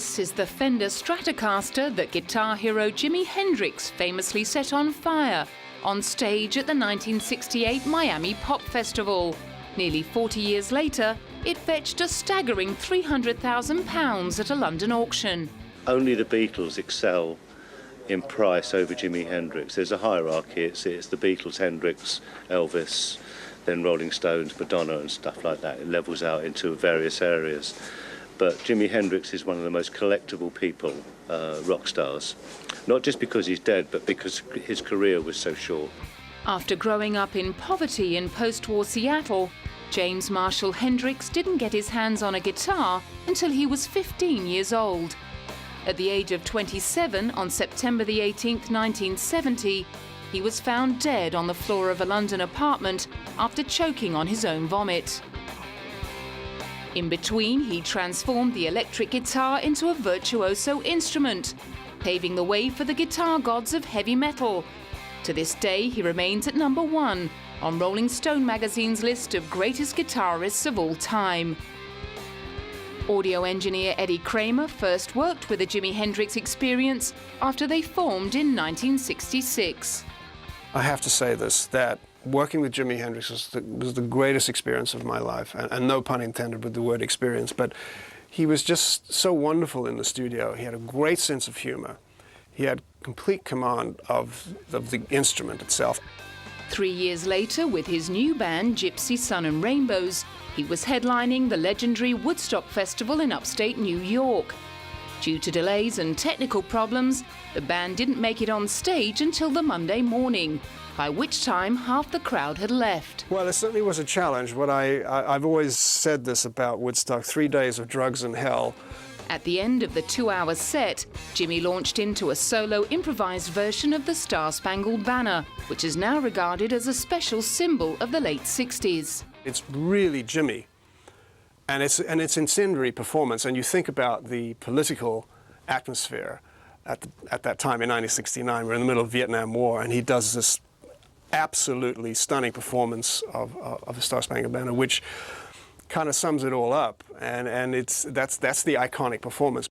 This is the Fender Stratocaster that guitar hero Jimi Hendrix famously set on fire on stage at the 1968 Miami Pop Festival. Nearly 40 years later, it fetched a staggering £300,000 at a London auction. Only the Beatles excel in price over Jimi Hendrix. There's a hierarchy. It's the Beatles, Hendrix, Elvis, then Rolling Stones, Madonna and stuff like that. It levels out into various areas. But Jimi Hendrix is one of the most collectible people, rock stars. Not just because he's dead, but because his career was so short. After growing up in poverty in post-war Seattle, James Marshall Hendrix didn't get his hands on a guitar until he was 15 years old. At the age of 27, on September the 18th, 1970, he was found dead on the floor of a London apartment after choking on his own vomit. In between, he transformed the electric guitar into a virtuoso instrument, paving the way for the guitar gods of heavy metal. To this day, he remains at #1 on Rolling Stone magazine's list of greatest guitarists of all time. Audio engineer Eddie Kramer first worked with the Jimi Hendrix Experience after they formed in 1966. I have to say this, that working with Jimi Hendrix was the greatest experience of my life, and no pun intended with the word experience, but he was just so wonderful in the studio. He had a great sense of humor. He had complete command of the instrument itself. 3 years later, with his new band Gypsy Sun and Rainbows, he was headlining the legendary Woodstock Festival in upstate New York. Due to delays and technical problems, the band didn't make it on stage until the Monday morning, by which time half the crowd had left. Well, it certainly was a challenge, but I've always said this about Woodstock, 3 days of drugs and hell. At the end of the 2-hour set, Jimmy launched into a solo improvised version of the Star-Spangled Banner, which is now regarded as a special symbol of the late 60s. It's really Jimmy, and it's incendiary performance, and you think about the political atmosphere at that time in 1969. We're in the middle of the Vietnam War, and he does this absolutely stunning performance of the Star-Spangled Banner, which kind of sums it all up, and that's the iconic performance.